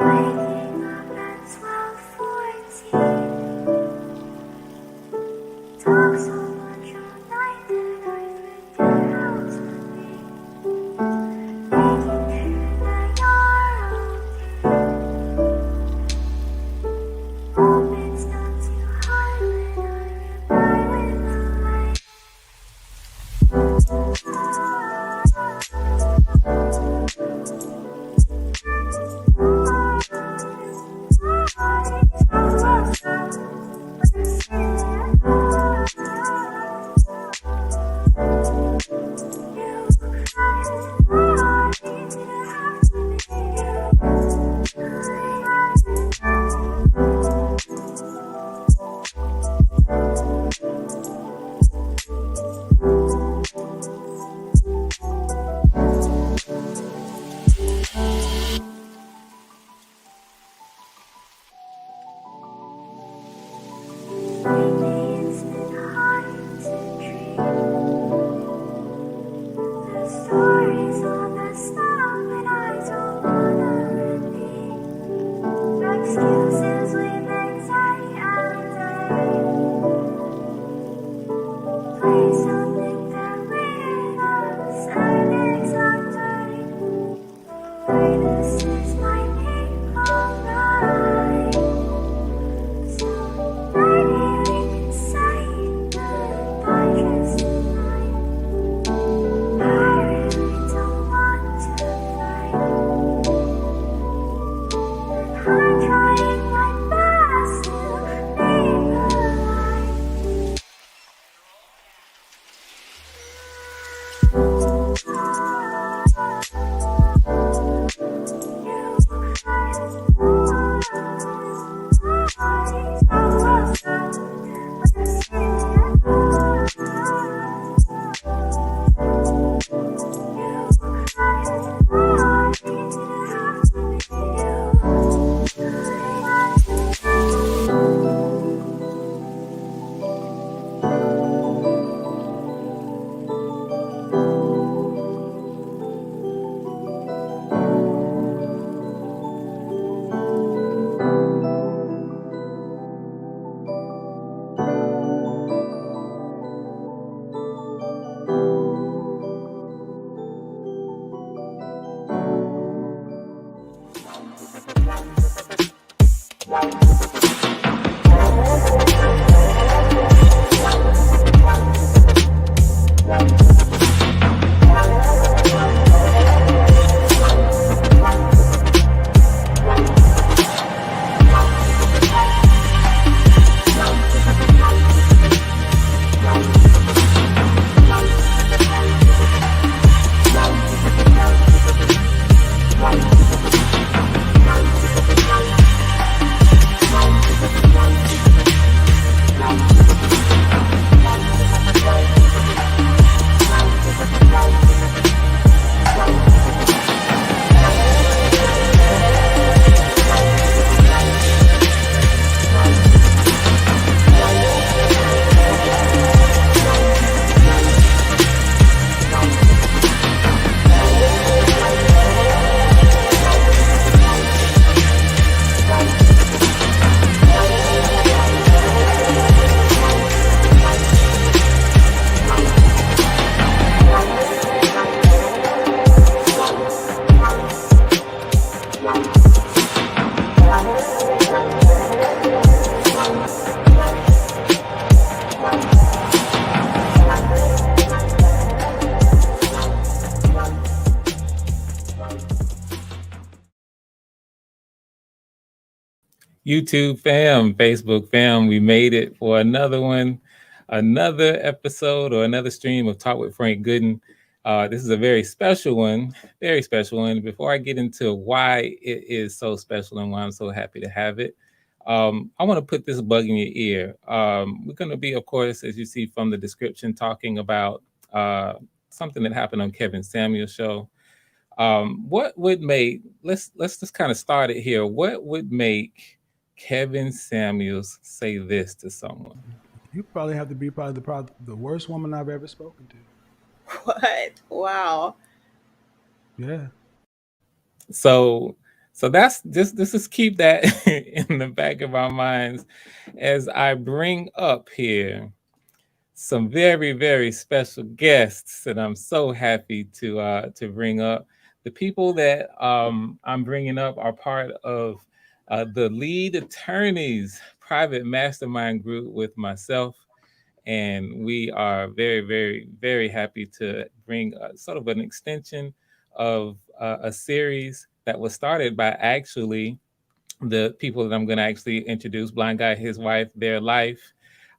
Waking up at 12:14. Talk so much all night that I forget how to be. Making sure that you're okay. Hope it's not too hard when I reply with a light. Lately it's been hard to dream. The story's all messed up and I don't wanna repeat. Excuses with anxiety and play something that weird us and exactly. This is my name, alright. So maybe we can say goodbye just tonight. I really don't want to fight. I'm trying my best to be polite. YouTube fam, Facebook fam, we made it for another one, another episode or another stream of Talk with Frank Goodin. This is a very special one, very special one. Before I get into why it is so special and why I'm so happy to have it, I want to put this bug in your ear. We're going to be, of course, as you see from the description, talking about something that happened on Kevin Samuel's show. What would make, let's just kind of start it here. What would make Kevin Samuels say this to someone? You probably have to be probably the worst woman I've ever spoken to. What? Wow. Yeah. So So that's this is keep that in the back of our minds as I bring up here some very very special guests that I'm so happy to bring up. The people that I'm bringing up are part of the lead attorneys private mastermind group with myself, and we are very very very happy to bring sort of an extension of a series that was started by actually the people that I'm going to actually introduce, Blind Guy, his wife, their life,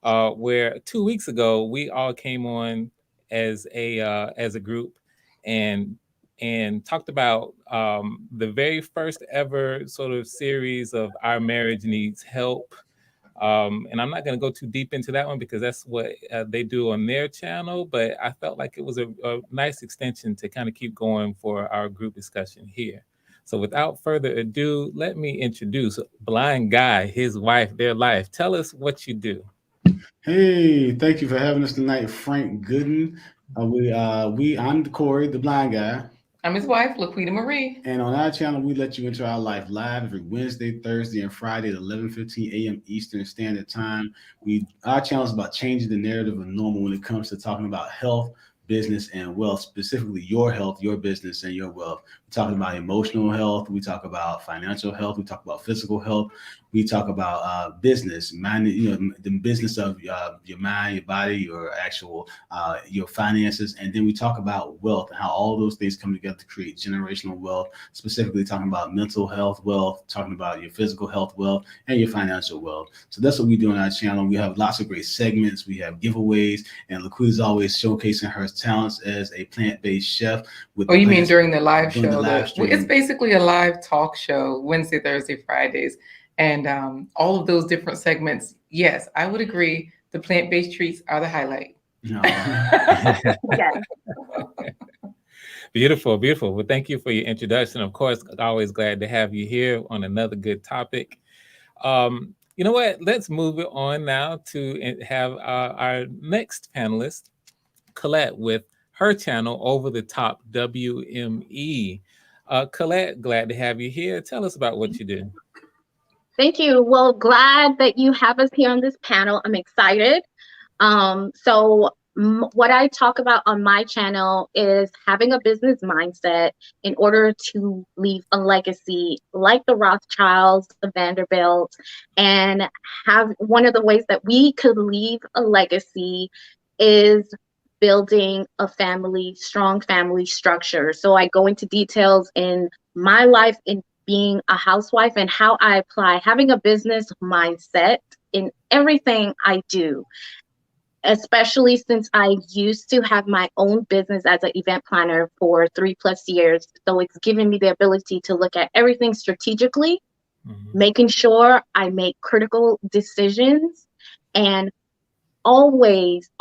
where 2 weeks ago we all came on as a group and talked about the very first ever sort of series of Our Marriage Needs Help. And I'm not going to go too deep into that one because that's what they do on their channel. But I felt like it was a nice extension to kind of keep going for our group discussion here. So without further ado, let me introduce Blind Guy, his wife, their life. Tell us what you do. Hey, thank you for having us tonight, Frank Goodin. I'm Corey, the blind guy. I'm his wife, Laquita Marie. And on our channel, we let you into our life live every Wednesday, Thursday, and Friday at 11:15 a.m. Eastern Standard Time. Our channel is about changing the narrative of normal when it comes to talking about health, business, and wealth, specifically your health, your business, and your wealth. We talk about emotional health. We talk about financial health. We talk about physical health. We talk about business, mind, the business of your mind, your body, your actual your finances, and then we talk about wealth and how all those things come together to create generational wealth. Specifically, talking about mental health wealth, talking about your physical health wealth, and your financial wealth. So that's what we do on our channel. We have lots of great segments. We have giveaways, and Laquita's always showcasing her talents as a plant-based chef. Oh, you mean during the live during show? the live stream. It's basically a live talk show, Wednesday, Thursday, Fridays. And all of those different segments, yes, I would agree. The plant-based treats are the highlight. No. Yes. Beautiful, beautiful. Well, thank you for your introduction. Of course, always glad to have you here on another good topic. You know what? Let's move it on now to have our next panelist, Colette, with her channel Over the Top WME. Colette, glad to have you here. Tell us about what you do. Thank you. Well, glad that you have us here on this panel. I'm excited. What I talk about on my channel is having a business mindset in order to leave a legacy like the Rothschilds, the Vanderbilts, and have one of the ways that we could leave a legacy is building a family, strong family structure. So I go into details in my life in being a housewife and how I apply having a business mindset in everything I do, especially since I used to have my own business as an event planner for 3+ years. So it's given me the ability to look at everything strategically, making sure I make critical decisions, and always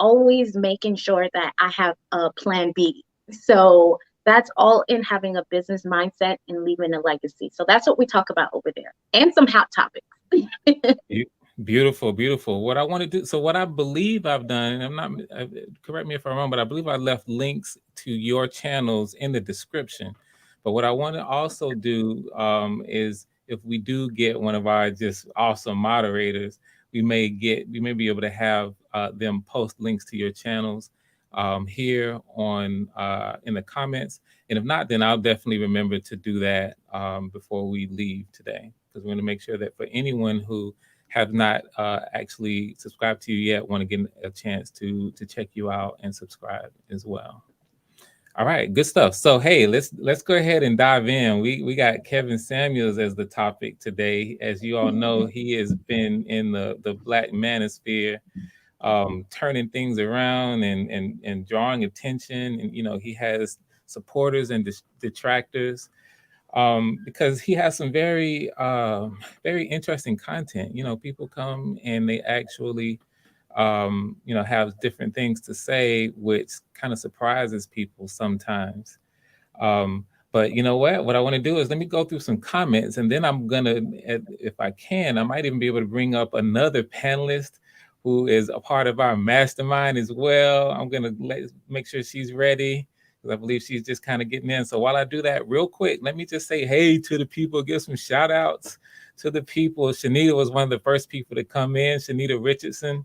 making sure that I have a plan B. So that's all in having a business mindset and leaving a legacy. So that's what we talk about over there, and some hot topics. Beautiful, beautiful. What I want to do, so what I believe I've done, and I'm not, correct me if I'm wrong, but I believe I left links to your channels in the description. But what I want to also do is if we do get one of our just awesome moderators, we may be able to have them post links to your channels here on in the comments. And if not, then I'll definitely remember to do that before we leave today, because we want to make sure that for anyone who have not actually subscribed to you yet, want to get a chance to check you out and subscribe as well. All right, good stuff. So hey, let's go ahead and dive in. We got Kevin Samuels as the topic today. As you all know, he has been in the Black manosphere, turning things around and drawing attention. And he has supporters and detractors, because he has some very very interesting content. People come and they actually have different things to say, which kind of surprises people sometimes. But you know what I want to do is let me go through some comments, and then I'm gonna, if I can, I might even be able to bring up another panelist who is a part of our mastermind as well. I'm gonna make sure she's ready. because I believe she's just kind of getting in. So while I do that, real quick, let me just say hey to the people, give some shout outs to the people. Shanita was one of the first people to come in. Shanita Richardson,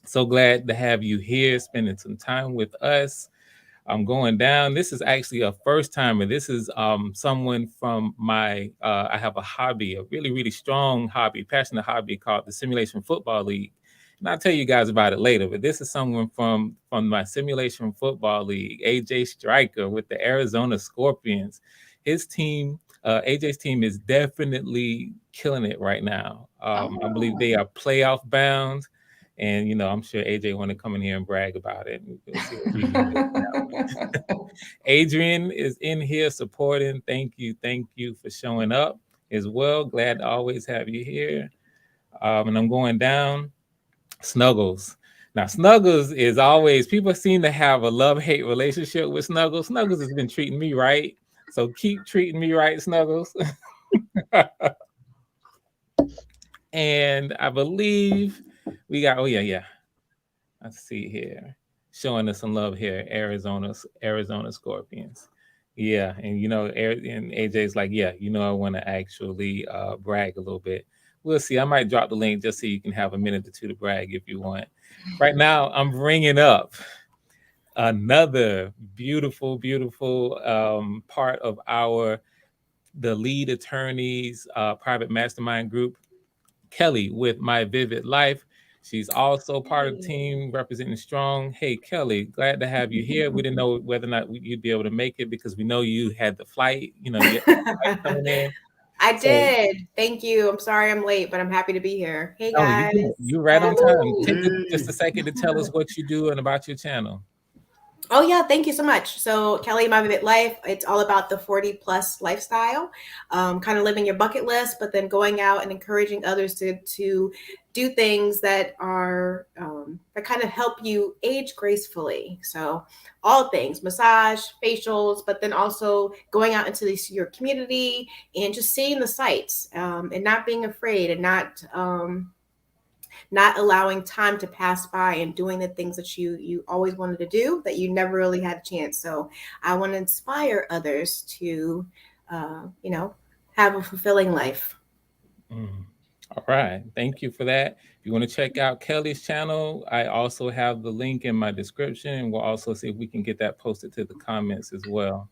so glad to have you here, spending some time with us. I'm going down. This is actually a first timer. This is someone from my, I have a hobby, a really, really strong hobby, passionate hobby called the Simulation Football League. And I'll tell you guys about it later, but this is someone from my Simulation Football League, AJ Stryker with the Arizona Scorpions. His team, AJ's team is definitely killing it right now. I believe they are playoff bound. And I'm sure AJ want to come in here and brag about it. We'll see what we can do. Adrian is in here supporting. Thank you for showing up as well. Glad to always have you here. And I'm going down. Snuggles. Now, Snuggles is always, people seem to have a love-hate relationship with Snuggles. Snuggles has been treating me right. So keep treating me right, Snuggles. And I believe we got, let's see here. Showing us some love here, Arizona Scorpions. Yeah, and and AJ's like, yeah, I want to actually brag a little bit. We'll see. I might drop the link just so you can have a minute or two to brag if you want. Right now, I'm bringing up another beautiful, beautiful part of the lead attorneys private mastermind group, Kelly with My Vivid Life. She's also part of the team representing Strong. Hey, Kelly, glad to have you here. We didn't know whether or not you'd be able to make it because we know you had the flight, you had the flight coming in. I did. Thank you. I'm sorry I'm late, but I'm happy to be here. Hey, Oh, guys. you're right on time. Take Hey. just a second to tell us what you do and about your channel. Oh, yeah. Thank you so much. So Kelly, My Vivid Life, it's all about the 40 plus lifestyle, kind of living your bucket list, but then going out and encouraging others to do things that are that kind of help you age gracefully. So all things, massage, facials, but then also going out into your community and just seeing the sights and not being afraid and not allowing time to pass by and doing the things that you always wanted to do that you never really had a chance. So I want to inspire others to, have a fulfilling life. All right. Thank you for that. If you want to check out Kelly's channel, I also have the link in my description, and we'll also see if we can get that posted to the comments as well.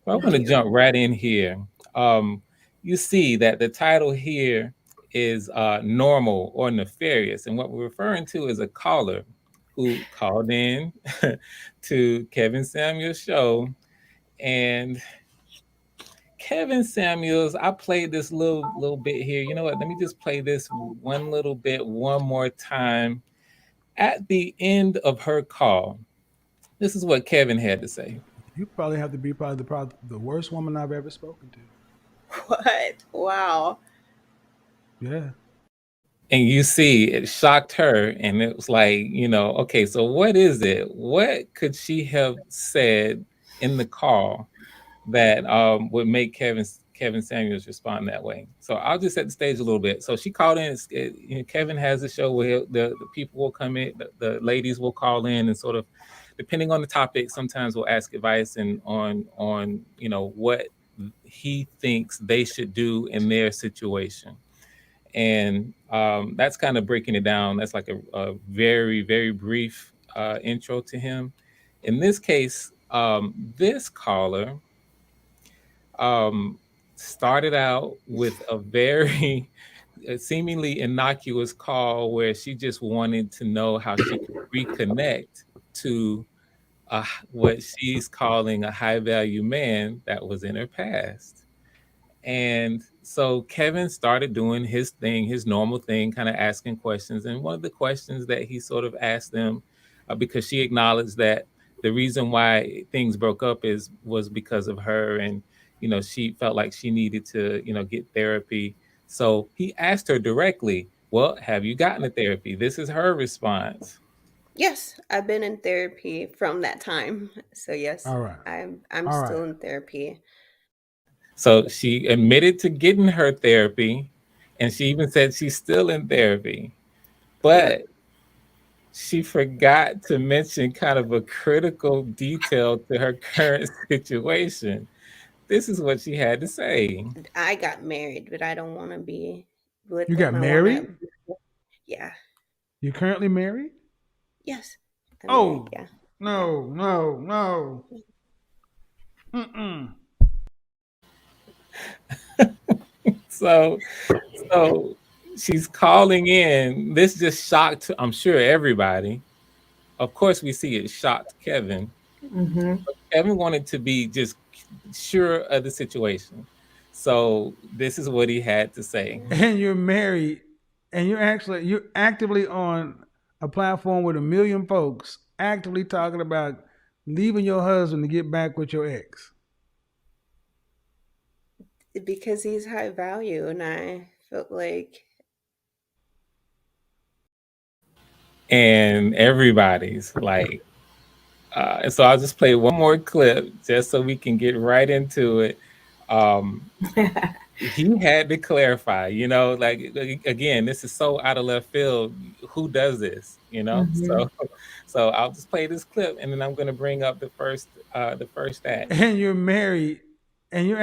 But I want to jump right in here. You see that the title here is normal or nefarious. And what we're referring to is a caller who called in to Kevin Samuels' show. And Kevin Samuels, I played this little bit here. You know what? Let me just play this one little bit one more time. At the end of her call, this is what Kevin had to say. You probably have to be the worst woman I've ever spoken to. What? Wow. Yeah. And you see, it shocked her. And it was like, okay, so what is it? What could she have said in the call that would make Kevin Samuels respond that way? So I'll just set the stage a little bit. So she called in. Kevin has a show where the people will come in, the ladies will call in and sort of, depending on the topic, sometimes we'll ask advice and on what he thinks they should do in their situation. And that's kind of breaking it down. That's like a very, very brief intro to him. In this case, this caller started out with a very seemingly innocuous call where she just wanted to know how she could reconnect to what she's calling a high value man that was in her past. And so Kevin started doing his thing, his normal thing, kind of asking questions. And one of the questions that he sort of asked them, because she acknowledged that the reason why things broke up was because of her. And, she felt like she needed to, get therapy. So he asked her directly, well, have you gotten a therapy? This is her response. Yes, I've been in therapy from that time. So yes, All right. I'm All still right. in therapy. So she admitted to getting her therapy, and she even said she's still in therapy. But she forgot to mention kind of a critical detail to her current situation. This is what she had to say. I got married, but I don't want to be with You got him. I want married? to. Yeah. You're currently married? Yes. I'm married. Oh, Yeah. no, no, no. Mm-mm. So, so she's calling in. This just shocked, I'm sure, everybody. Of course, we see it shocked Kevin. Mm-hmm. Kevin wanted to be just sure of the situation. So this is what he had to say. And you're married, and you're actively on a platform with a million folks actively talking about leaving your husband to get back with your ex. Because he's high value, and I felt like And everybody's like, and so I'll just play one more clip just so we can get right into it. Um, he had to clarify, like again, this is so out of left field. Who does this? Mm-hmm. So I'll just play this clip, and then I'm going to bring up the first act. And you're married, and you're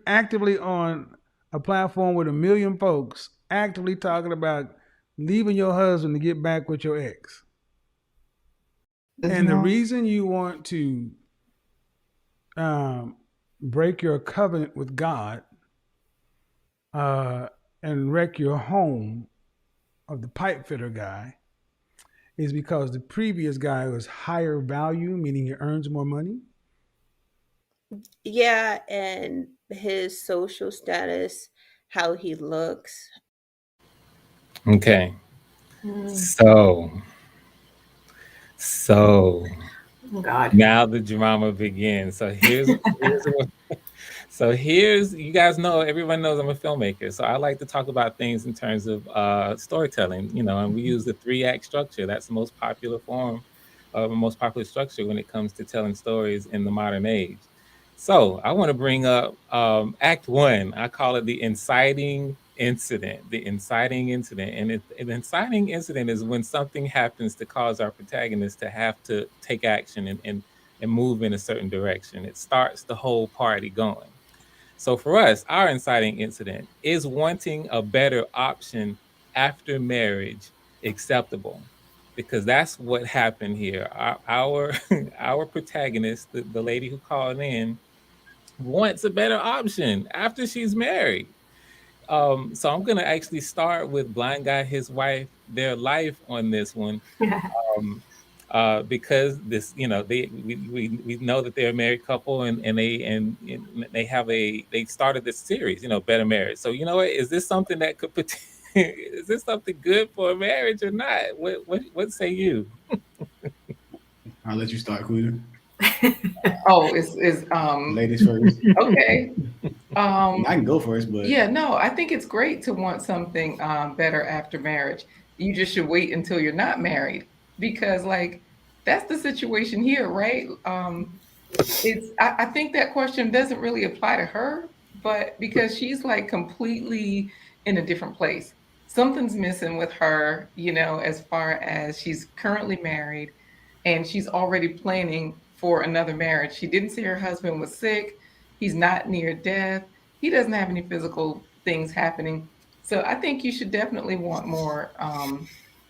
actively on a platform with a million folks actively talking about leaving your husband to get back with your ex. And the reason you want to break your covenant with God and wreck your home of the pipe fitter guy is because the previous guy was higher value, meaning he earns more money. yeah, and his social status, how he looks. Okay. Mm. So Oh, God. now the drama begins. Here's you guys know, everyone knows I'm a filmmaker, so I like to talk about things in terms of storytelling, and we use the 3-act structure. That's the most popular form, the most popular structure when it comes to telling stories in the modern age. So I want to bring up Act 1. I call it the inciting incident. The inciting incident, and an inciting incident is when something happens to cause our protagonist to have to take action and move in a certain direction. It starts the whole party going. So for us, our inciting incident is wanting a better option after marriage acceptable, because that's what happened here. Our our protagonist, the lady who called in, wants a better option after she's married. So I'm gonna actually start with Blind Guy, his wife, their life on this one. Um, because this, we know that they're a married couple, and they started this series, Better Marriage. So you know what, is this something that could is this something good for a marriage or not? What say you? I'll let you start, Queen. Oh, is Ladies first. okay. I can go first, but Yeah, no, I think it's great to want something better after marriage. You just should wait until you're not married, because, like, that's the situation here, right? I think that question doesn't really apply to her, but because she's like completely in a different place. Something's missing with her, as far as she's currently married and she's already planning for another marriage. She didn't see her husband was sick. He's not near death. He doesn't have any physical things happening. So I think you should definitely want more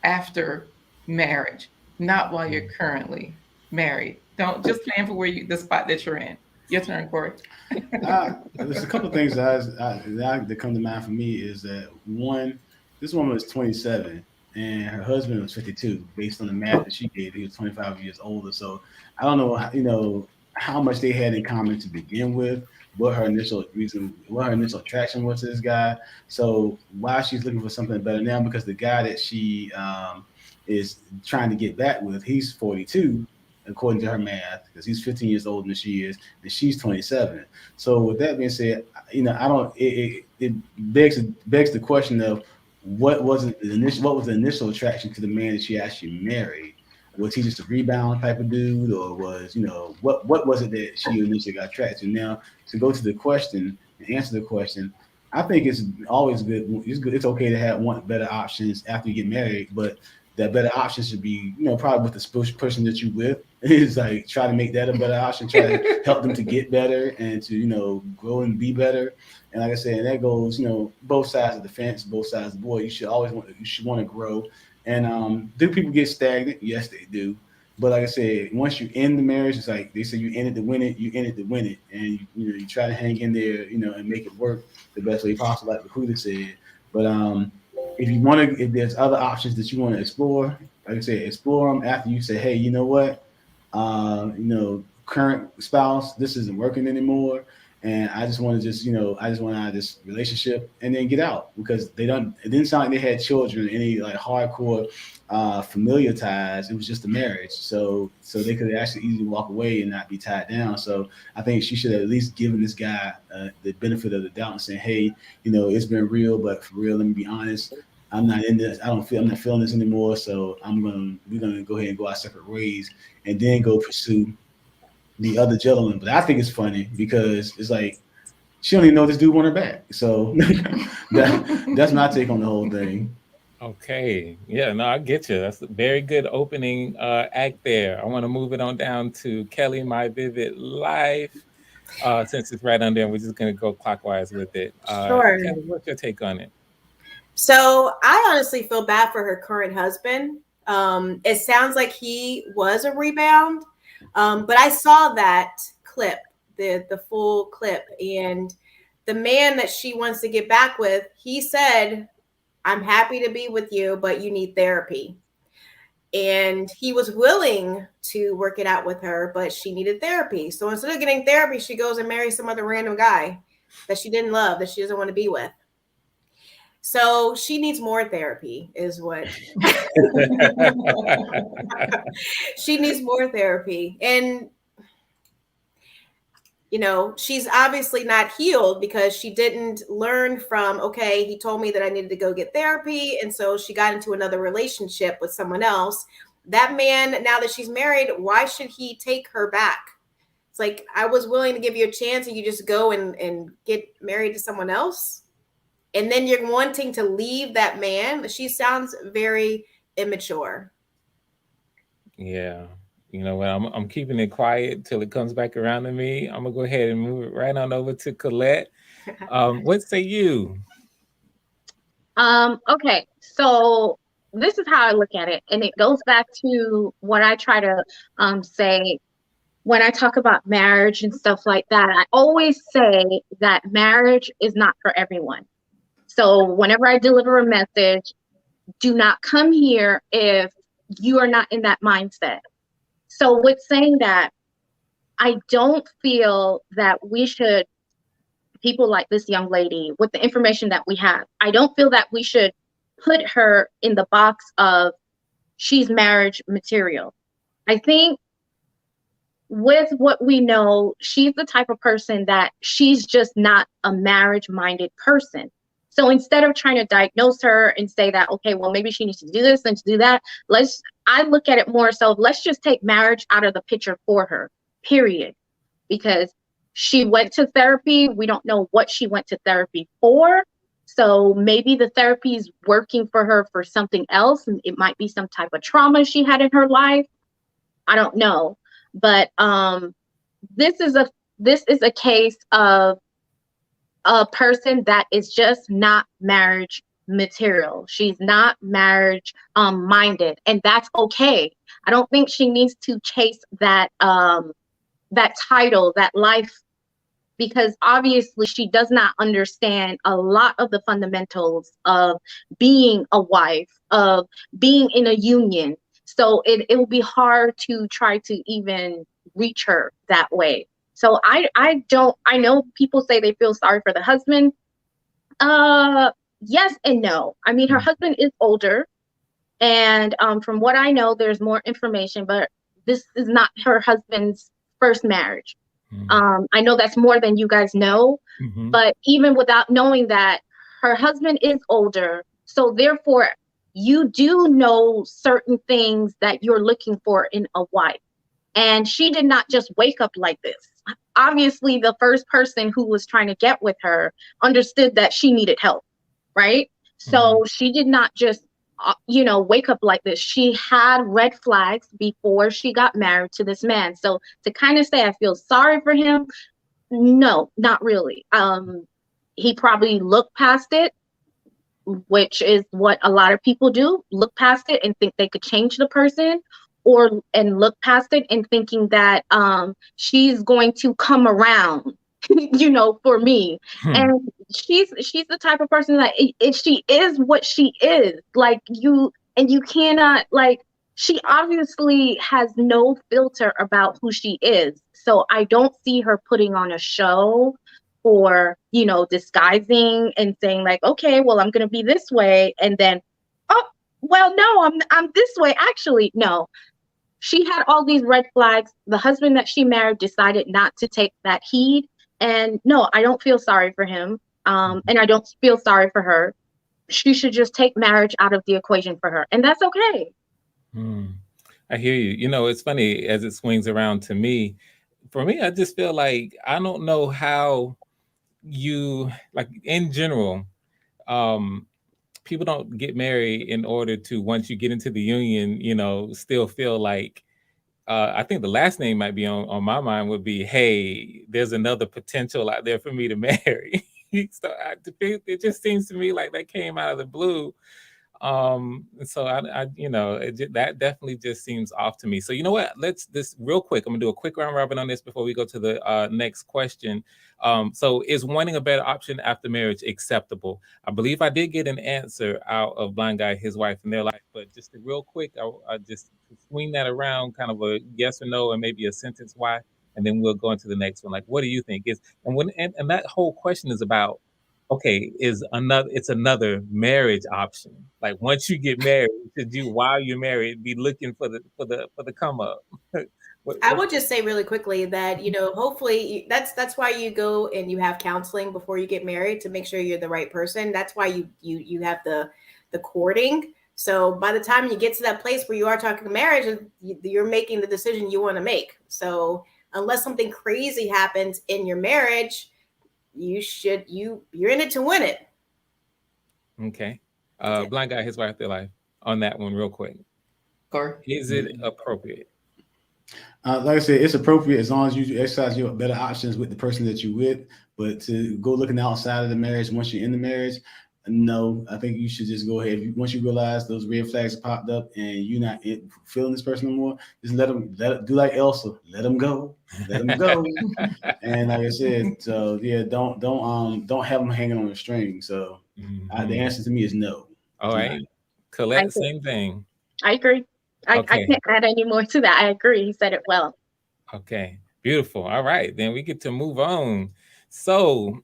after marriage, not while you're currently married. Don't just plan for the spot that you're in. Your turn, Corey. there's a couple of things that come to mind for me is that one, this woman was 27 and her husband was 52. Based on the math that she gave, he was 25 years older. So I don't know, how much they had in common to begin with, what her initial attraction was to this guy. So why she's looking for something better now, because the guy that she is trying to get back with, he's 42 according to her math, because he's 15 years older than she is, and she's 27. So with that being said, I don't. It begs the question of what was the initial attraction to the man that she actually married? Was he just a rebound type of dude, or was what was it that she initially got attracted to? Now, to go to the question and answer the question, I think it's always good. It's good. It's okay to want better options after you get married, but that better option should be, probably with the person that you with, is like try to make that a better option, try to help them to get better and to, grow and be better. And like I said, and that goes, both sides of the fence, both sides of the board. You should want to grow. And do people get stagnant? Yes, they do. But like I said, once you're in the marriage, it's like they say you in it to win it, you in it to win it. And you try to hang in there, and make it work the best way possible, like the Huda said. But if there's other options that you want to explore, like I said, explore them after you say, hey, you know what? Current spouse, this isn't working anymore. And I just want to I just want out of this relationship and then get out, because it didn't sound like they had children, any like hardcore familiar ties. It was just a marriage. So they could actually easily walk away and not be tied down. So I think she should have at least given this guy the benefit of the doubt and saying, hey, it's been real, but for real, let me be honest. I'm not in this. I'm not feeling this anymore. So we're gonna go ahead and go our separate ways, and then go pursue the other gentleman. But I think it's funny because it's like she don't even know this dude want her back. So that's my take on the whole thing. Okay. Yeah, no, I get you. That's a very good opening act there. I want to move it on down to Kelly, My Vivid Life. Since it's right under, and we're just going to go clockwise with it. Sure. Kelly, what's your take on it? So I honestly feel bad for her current husband. It sounds like he was a rebound. But I saw that clip, the full clip, and the man that she wants to get back with, he said, I'm happy to be with you, but you need therapy. And he was willing to work it out with her, but she needed therapy. So instead of getting therapy, she goes and marries some other random guy that she didn't love, that she doesn't want to be with. So she needs more therapy is what she needs more therapy. And, she's obviously not healed because she didn't learn from, okay, he told me that I needed to go get therapy. And so she got into another relationship with someone else. That man, now that she's married, why should he take her back? It's like, I was willing to give you a chance and you just go and get married to someone else. And then you're wanting to leave that man. She sounds very immature. Yeah. You know what? I'm keeping it quiet till it comes back around to me. I'm gonna go ahead and move it right on over to Colette. What say you? Okay, so this is how I look at it, and it goes back to what I try to say when I talk about marriage and stuff like that. I always say that marriage is not for everyone. So whenever I deliver a message, do not come here if you are not in that mindset. So with saying that, I don't feel that we should, people like this young lady, with the information that we have, I don't feel that we should put her in the box of she's marriage material. I think with what we know, she's the type of person that she's just not a marriage-minded person. So instead of trying to diagnose her and say that, okay, well, maybe she needs to do this and to do that, I look at it more so, let's just take marriage out of the picture for her, period. Because she went to therapy. We don't know what she went to therapy for. So maybe the therapy is working for her for something else. And it might be some type of trauma she had in her life. I don't know. But this is a case of a person that is just not marriage material. She's not marriage minded, and that's okay. I don't think she needs to chase that title, that life, because obviously she does not understand a lot of the fundamentals of being a wife, of being in a union. So it will be hard to try to even reach her that way. So I know people say they feel sorry for the husband. Yes and no. I mean, her husband is older, and from what I know, there's more information, but this is not her husband's first marriage. I know that's more than you guys know, but even without knowing that, her husband is older. So therefore, you do know certain things that you're looking for in a wife. And she did not just wake up like this. Obviously, the first person who was trying to get with her understood that she needed help, right? So she did not just wake up like this. She had red flags before she got married to this man. So to kind of say I feel sorry for him, no, not really. He probably looked past it, which is what a lot of people do, look past it and think they could change the person, and look past it and thinking that she's going to come around for me. And she's the type of person that if she is what she is, like you cannot, like, she obviously has no filter about who she is. So I don't see her putting on a show or disguising and saying like, okay, well, I'm gonna be this way, and then, oh, well, no, I'm this way. Actually, no. She had all these red flags. The husband that she married decided not to take that heed. And no, I don't feel sorry for him. And I don't feel sorry for her. She should just take marriage out of the equation for her. And that's okay. I hear you. It's funny as it swings around to me. For me, I just feel like I don't know how you, like, in general, people don't get married in order to, once you get into the union, still feel like, I think the last name might be on my mind would be, hey, there's another potential out there for me to marry. So it just seems to me like that came out of the blue. So that definitely just seems off to me. So you know what? This real quick. I'm gonna do a quick round robin on this before we go to the next question. So is wanting a better option after marriage acceptable? I believe I did get an answer out of Blind Guy, his wife, and their life, but just real quick, I just swing that around, kind of a yes or no, and maybe a sentence why, and then we'll go into the next one. Like, what do you think is, and that whole question is about, okay, it's another marriage option. Like, once you get married, should you, while you're married, be looking for the come up? I would just say really quickly that, hopefully that's why you go and you have counseling before you get married, to make sure you're the right person. That's why you have the courting. So by the time you get to that place where you are talking marriage, you're making the decision you want to make. So unless something crazy happens in your marriage, you're in it to win it. Okay. Blind Guy, his wife, their life, on that one real quick. Is it appropriate? Like I said, it's appropriate as long as you exercise your better options with the person that you're with. But to go looking outside of the marriage once you're in the marriage, no, I think you should just go ahead. Once you realize those red flags popped up and you're not feeling this person no more, just let them do like Elsa, let them go. And like I said, so yeah, don't have them hanging on a string. So the answer to me is no. All right, Colette, same thing. I agree. I can't add any more to that. I agree. He said it well. Okay, beautiful. All right, then we get to move on. So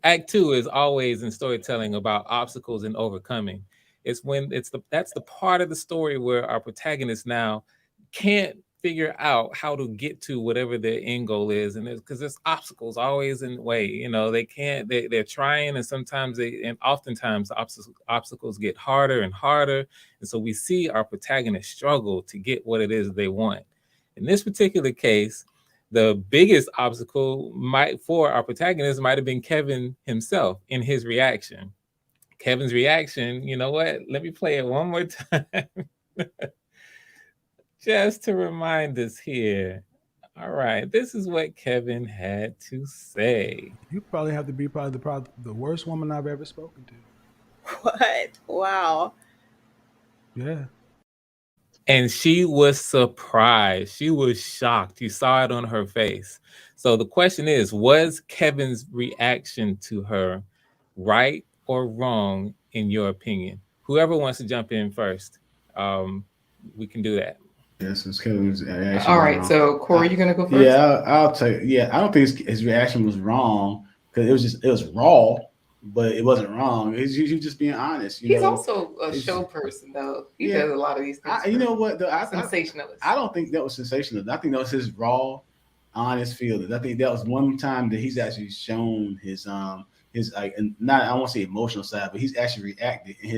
Act 2 is always in storytelling about obstacles and overcoming. That's the part of the story where our protagonist now can't figure out how to get to whatever their end goal is, and because there's obstacles always in the way. They're trying, and oftentimes the obstacles get harder and harder, and so we see our protagonist struggle to get what it is they want. In this particular case, the biggest obstacle for our protagonist might have been Kevin himself in his reaction. Kevin's reaction, you know what? Let me play it one more time. Just to remind us here. All right, this is what Kevin had to say. You probably have to be probably the worst woman I've ever spoken to. What? Wow. Yeah. And she was surprised. She was shocked. You saw it on her face. So the question is, was Kevin's reaction to her right or wrong, in your opinion? Whoever wants to jump in first, we can do that. Yes, it's Kevin's reaction. All right, so Corey, you're gonna go first. Yeah, I'll tell you. Yeah, I don't think his reaction was wrong, because it was raw, but it wasn't wrong. He's just being honest. He's also a show person, though. He does a lot of these things. You know what? Sensationalist. I don't think that was sensational. I think that was his raw, honest feelings. I think that was one time that he's actually shown his like, not, I won't say emotional side, but he's actually reacted, and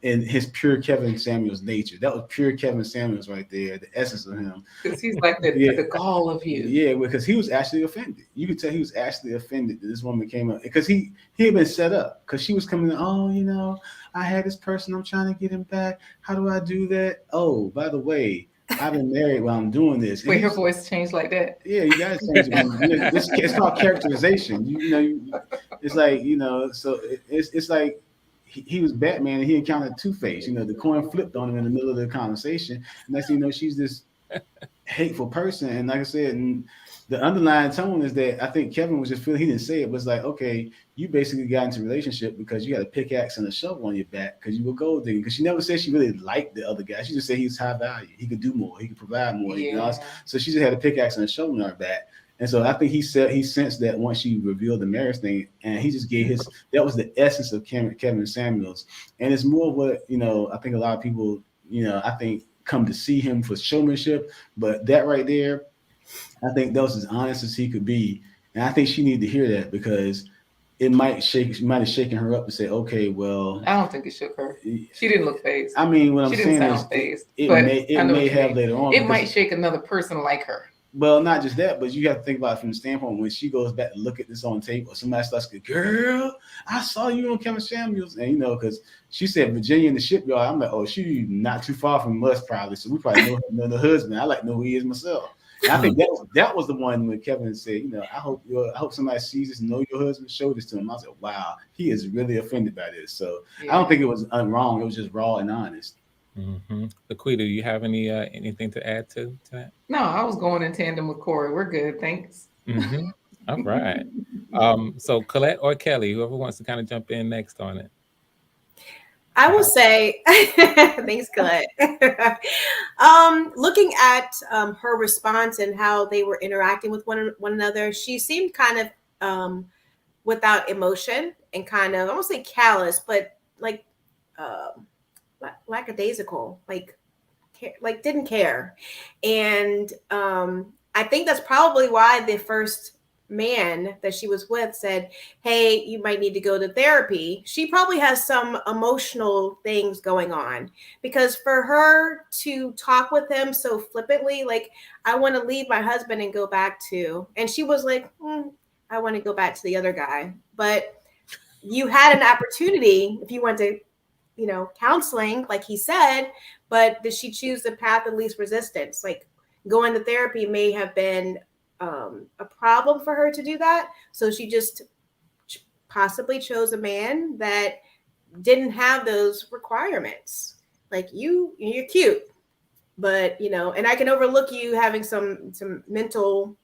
in his pure Kevin Samuels nature. That was pure Kevin Samuels right there, the essence of him. Because he's like the gall of you. Yeah, because he was actually offended. You could tell he was actually offended that this woman came up because he had been set up. Because she was coming in, oh, I had this person, I'm trying to get him back. How do I do that? Oh, by the way, I've been married while I'm doing this. Wait, her voice changed like that? Yeah, you guys change it. It's called characterization. It's like, so it's like he was Batman and he encountered Two-Face. The coin flipped on him in the middle of the conversation. And next thing you know, she's this hateful person. And like I said, and the underlying tone is that I think Kevin was just feeling, he didn't say it, but it's like, okay, you basically got into a relationship because you had a pickaxe and a shovel on your back because you were gold digging. Because she never said she really liked the other guy. She just said he was high value. He could do more. He could provide more. Yeah. So she just had a pickaxe and a shovel on her back. And so I think he sensed that once she revealed the marriage thing, and he just gave that was the essence of Kevin Samuels. And it's more what, I think a lot of people, I think come to see him for showmanship, but that right there, I think that was as honest as he could be. And I think she needed to hear that because it might have shaken her up to say, okay, well. I don't think it shook her. She didn't look phased. I mean, what I'm saying is it may have later on. It might shake another person like her. Well, not just that, but you have to think about it from the standpoint when she goes back to look at this on tape or somebody starts to go, girl, I saw you on Kevin Samuels. And, because she said Virginia in the shipyard. I'm like, oh, she not too far from us probably. So we probably know the husband. I like to know who he is myself. And I think that was the one when Kevin said, I hope somebody sees this and know your husband, show this to him. I was like, wow, he is really offended by this. So yeah. I don't think it was wrong. It was just raw and honest. Mm-hmm. Laquita, do you have anything to add to that? No, I was going in tandem with Corey. We're good. Thanks. Mm-hmm. All right. So Colette or Kelly, whoever wants to kind of jump in next on it. I will say, thanks, Colette. Looking at her response and how they were interacting with one another, she seemed kind of without emotion and kind of, I won't say callous, but like lackadaisical, like didn't care. And I think that's probably why the first man that she was with said, hey, you might need to go to therapy. She probably has some emotional things going on, because for her to talk with him so flippantly, like, I want to leave my husband and go back to, and she was like, I want to go back to the other guy. But you had an opportunity if you went to counseling, like he said, but did she choose the path of least resistance? Like, going to therapy may have been a problem for her to do that. So she just possibly chose a man that didn't have those requirements. Like, you're cute, but and I can overlook you having some mental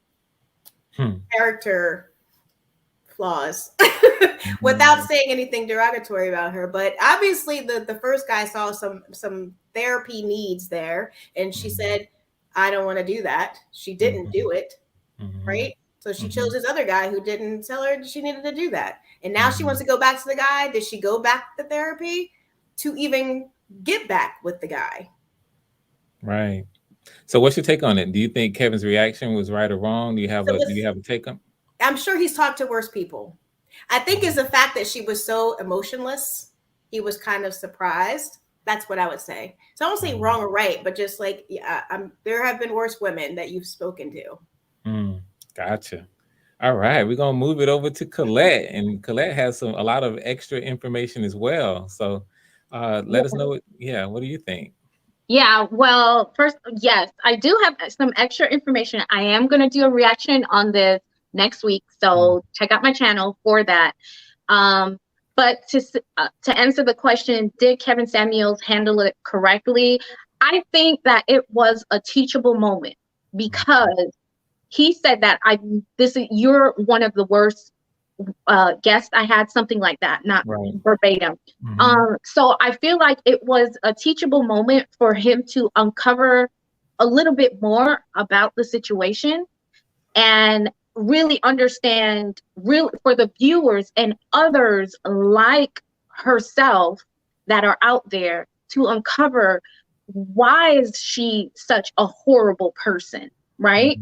character flaws without saying anything derogatory about her. But obviously the first guy saw some therapy needs there, and she said, I don't want to do that. She didn't do it. Right? So she chose this other guy who didn't tell her she needed to do that. And now she wants to go back to the guy. Did she go back to therapy to even get back with the guy? Right. So what's your take on it? Do you think Kevin's reaction was right or wrong? Do you have a take on? I'm sure he's talked to worse people. I think it's the fact that she was so emotionless. He was kind of surprised. That's what I would say. So I won't say wrong or right, but just like, there have been worse women that you've spoken to. Gotcha. All right, we're gonna move it over to Colette, and Colette has a lot of extra information as well. So let us know. What do you think? Yeah, well, first, yes, I do have some extra information. I am going to do a reaction on this next week, so check out my channel for that. But to answer the question, did Kevin Samuels handle it correctly? I think that it was a teachable moment, because he said that you're one of the worst guests I had, something like that, not verbatim. So I feel like it was a teachable moment for him to uncover a little bit more about the situation and really understand, for the viewers and others like herself that are out there, to uncover why is she such a horrible person, right?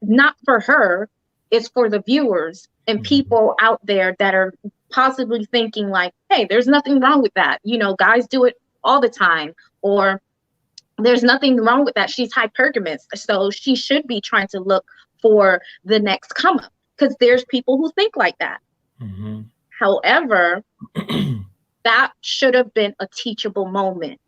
Not for her, it's for the viewers and people out there that are possibly thinking like, hey, there's nothing wrong with that. Guys do it all the time, or there's nothing wrong with that. She's hypergamous, so she should be trying to look for the next come up, because there's people who think like that. Mm-hmm. However, that should have been a teachable moment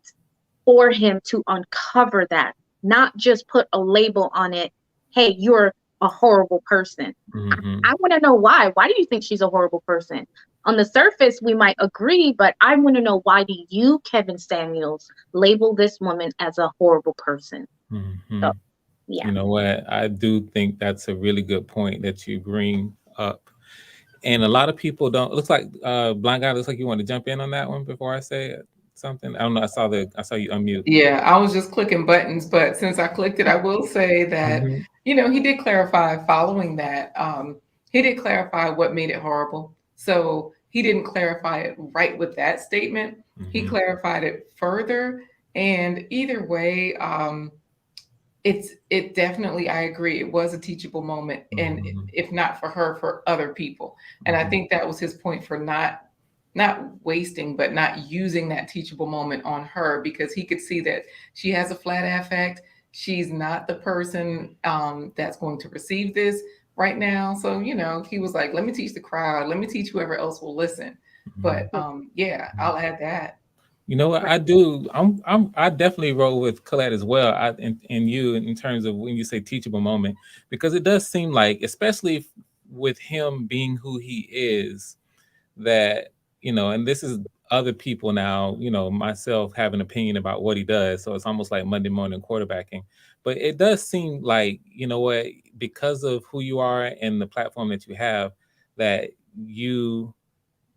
for him to uncover that, not just put a label on it. Hey, you're a horrible person. Mm-hmm. I want to know why. Why do you think she's a horrible person? On the surface, we might agree, but I want to know, why do you, Kevin Samuels, label this woman as a horrible person? Mm-hmm. So, yeah. You know what? I do think that's a really good point that you bring up. And a lot of people don't. It looks like Blind Guy, looks like you want to jump in on that one before I say something. I don't know. I saw you unmute. Yeah, I was just clicking buttons, but since I clicked it, I will say that, Mhm. he did clarify following that. He did clarify what made it horrible. So he didn't clarify it right with that statement. He Mhm. clarified it further. And either way, it definitely, I agree, it was a teachable moment. And Mhm. if not for her, for other people. And I Mhm. think that was his point for not wasting, but not using that teachable moment on her, because he could see that she has a flat affect. She's not the person that's going to receive this right now. So, he was like, let me teach the crowd. Let me teach whoever else will listen. But yeah, I'll add that. You know what? I do. I definitely roll with Colette as well. And you, in terms of when you say teachable moment, because it does seem like, especially with him being who he is, that, and this is other people now, myself have an opinion about what he does. So it's almost like Monday morning quarterbacking. But it does seem like, what, because of who you are and the platform that you have, that you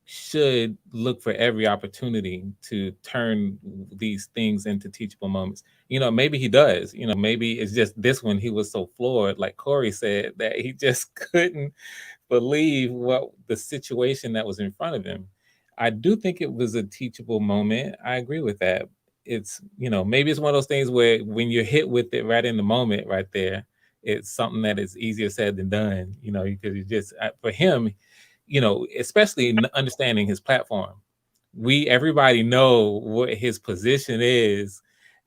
should look for every opportunity to turn these things into teachable moments. Maybe he does. Maybe it's just this one, he was so floored, like Corey said, that he just couldn't believe what the situation that was in front of him. I do think it was a teachable moment. I agree with that. It's, maybe it's one of those things where when you're hit with it right in the moment, right there, it's something that is easier said than done, because you just, for him, especially in understanding his platform, everybody know what his position is,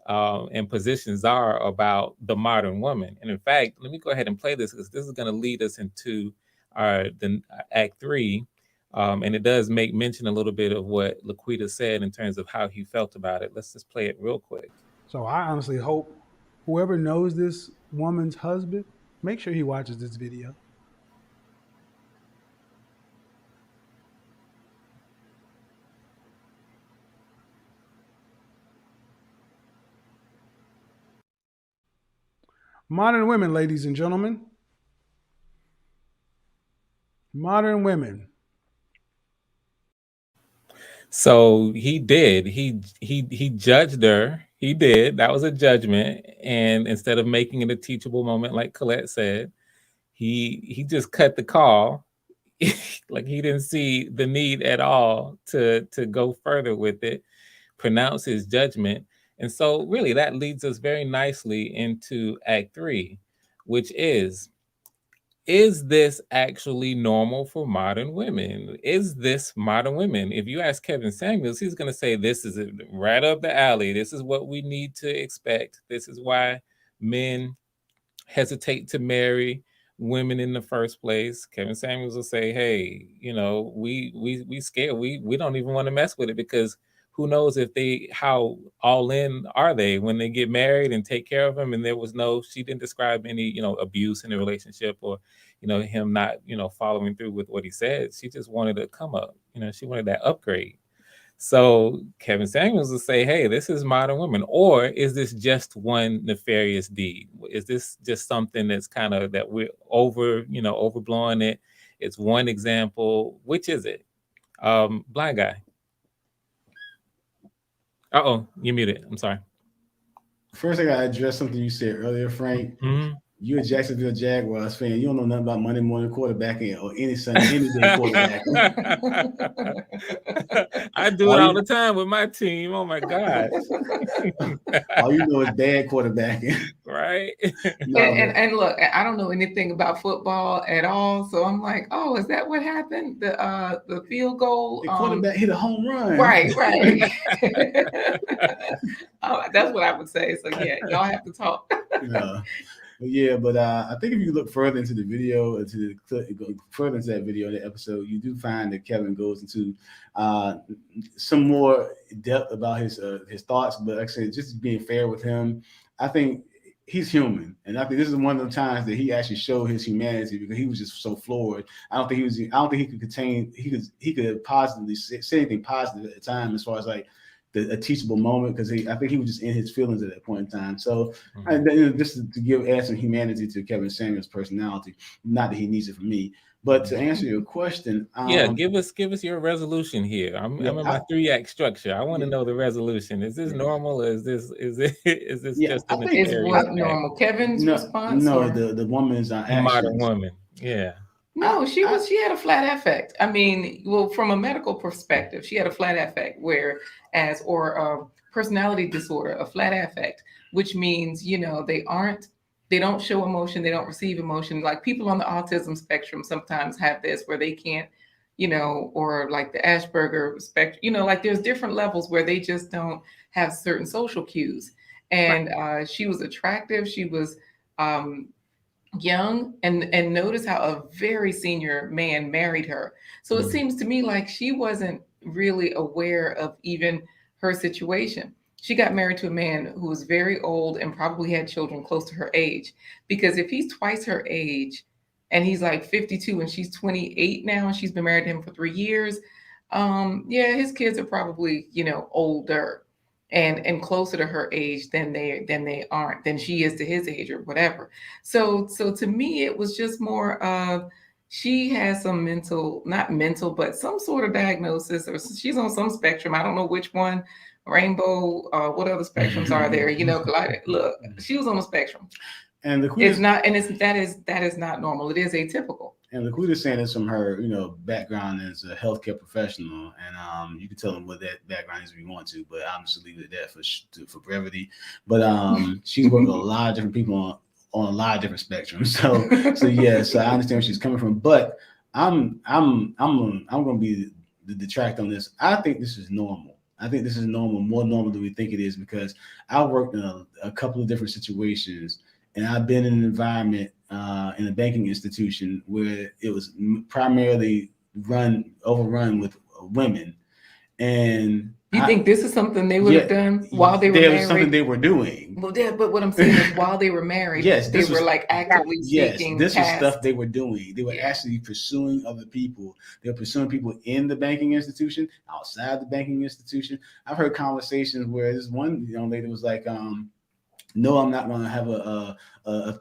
and positions are about the modern woman. And in fact, let me go ahead and play this, because this is going to lead us into the Act 3. And it does make mention a little bit of what Laquita said in terms of how he felt about it. Let's just play it real quick. So I honestly hope whoever knows this woman's husband, make sure he watches this video. Modern women, ladies and gentlemen. Modern women. So he did. He judged her. He did. That was a judgment. And instead of making it a teachable moment, like Colette said, he just cut the call. Like he didn't see the need at all to go further with it, pronounce his judgment. And so really that leads us very nicely into Act 3, which is this actually normal for modern women? Is this modern women? If you ask Kevin Samuels, he's going to say this is right up the alley. This is what we need to expect. This is why men hesitate to marry women in the first place. Kevin Samuels will say, hey, we scared. We don't even want to mess with it, because who knows how all in are they when they get married and take care of him. And she didn't describe any, abuse in the relationship, or, him not, following through with what he said. She just wanted to come up, she wanted that upgrade. So Kevin Samuels will say, hey, this is modern women. Or is this just one nefarious deed? Is this just something that's kind of that we're overblowing it? It's one example. Which is it? Blind Guy. You muted. I'm sorry. First, I got to address something you said earlier, Frank. Mm-hmm. You're a Jacksonville Jaguars fan. You don't know nothing about Monday morning quarterbacking or any day quarterbacking. I do it all the time with my team. Oh my gosh. All you know is bad quarterbacking. right? No, And look, I don't know anything about football at all, so I'm like, oh, is that what happened? The field goal. the quarterback hit a home run. Right. That's what I would say. So yeah, y'all have to talk. But I think if you look further into the video, go further into that video, that episode, you do find that Kevin goes into some more depth about his thoughts. But like I said, just being fair with him, I think he's human, and I think this is one of the times that he actually showed his humanity, because he was just so floored. I don't think he could contain. He could positively say anything positive at the time, as far as like a teachable moment, because I think he was just in his feelings at that point in time. So just to add some humanity to Kevin Samuels' personality, not that he needs it from me, but to answer your question, give us your resolution here. I'm in my 3-act structure. I want to know the resolution. Is this normal, or is this just I an think Is what normal? Kevin's response? No, the woman's actions. Modern woman. Yeah. No, she had a flat affect. I mean, well, from a medical perspective, she had a flat affect, or personality disorder, a flat affect, which means, they don't show emotion, they don't receive emotion. Like people on the autism spectrum sometimes have this, where they can't, or like the Asperger spectrum, like there's different levels where they just don't have certain social cues. And she was attractive. She was young, and notice how a very senior man married her. So it seems to me like she wasn't really aware of even her situation. She got married to a man who was very old and probably had children close to her age, because if he's twice her age and he's like 52 and she's 28 now and she's been married to him for 3 years, his kids are probably older and closer to her age than she is to his age or whatever. So to me, it was just more of, she has some not mental, but some sort of diagnosis, or she's on some spectrum. I don't know which one, rainbow, what other spectrums are there? Look, she was on a spectrum. And that is not normal. It is atypical. And Laquita's saying this from her, background as a healthcare professional, and you can tell them what that background is if you want to, but I'm just leave it at that for brevity. But she's worked with a lot of different people on a lot of different spectrums. So I understand where she's coming from, but I'm going to be the detract on this. I think this is normal. I think this is normal, more normal than we think it is, because I worked in a couple of different situations, and I've been in an environment in a banking institution where it was primarily overrun with women. And you think this is something they would have done while they were married? There was something they were doing. Well, but what I'm saying is, while they were married, they were like actively seeking. Yes, this was stuff they were doing. They were actually pursuing other people. They were pursuing people in the banking institution, outside the banking institution. I've heard conversations where this one young lady was like, "No, I'm not going to have a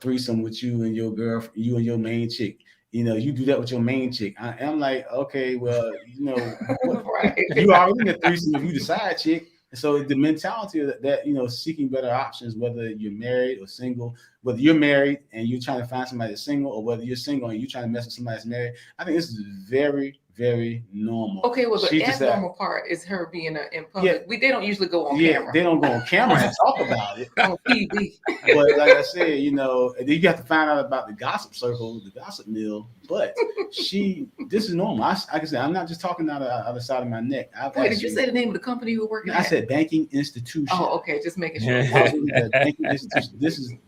threesome with you and your you and your main chick. You do that with your main chick." I'm like, okay, well, right. You already in a threesome if you the side chick. And so the mentality of that, seeking better options, whether you're married or single, whether you're married and you're trying to find somebody that's single, or whether you're single and you're trying to mess with somebody that's married, I think this is very, very normal. Okay, well, the abnormal part is her being in public. They don't usually go on camera. They don't go on camera and talk about it. On TV. But like I said, you have to find out about the gossip circle, the gossip mill. But this is normal. Like I said, I'm not just talking out of the side of my neck. Wait, did you say the name of the company you were working at? I said banking institution. Oh, okay, just making sure. Banking institution.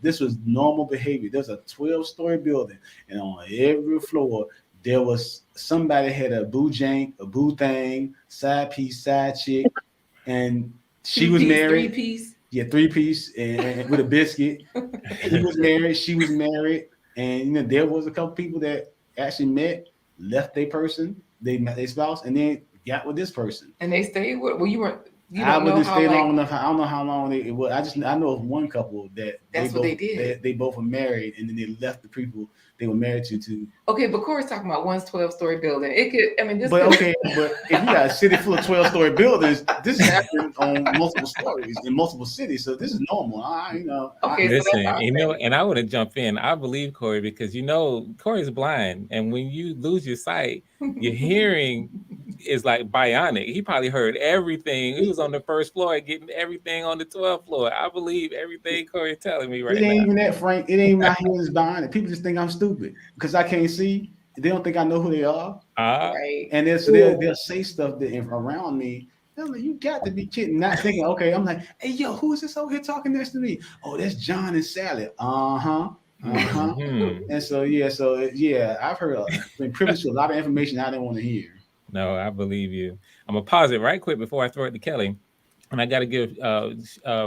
This was normal behavior. There's a 12-story building, and on every floor there was somebody had a boo jank, a boo thing, side piece, side chick, and she was married. 3-piece. Yeah, 3-piece and with a biscuit. He was married, she was married, and there was a couple people that actually met, left their person, they met their spouse, and then got with this person. And they stayed with. Well, you weren't. I wouldn't stay long enough. I don't know how long it was. I know of one couple that's what they did. They both were married, and then they left the people they were married to. Okay, but Corey's talking about one's 12-story building. It could. I mean, this. But okay, but if you got a city full of 12-story buildings, this happens on multiple stories in multiple cities. So this is normal. Okay, listen, and I want to jump in. I believe Corey, because Corey's blind, and when you lose your sight, your hearing is like bionic. He probably heard everything. He was on the first floor getting everything on the 12th floor. I believe everything Corey telling me right It ain't now. even that, Frank. It ain't my hearing is behind it. People just think I'm stupid because I can't see. They don't think I know who they are. Right. And they'll say stuff that around me. They're like, you got to be kidding. Not thinking, okay, I'm like, hey, yo, who is this over here talking next to me? Oh, that's John and Sally. Uh-huh. Uh-huh. Mhm. And so, I've been privileged to a lot of information I didn't want to hear. No, I believe you. I'm gonna pause it right quick before I throw it to Kelly. And I got to give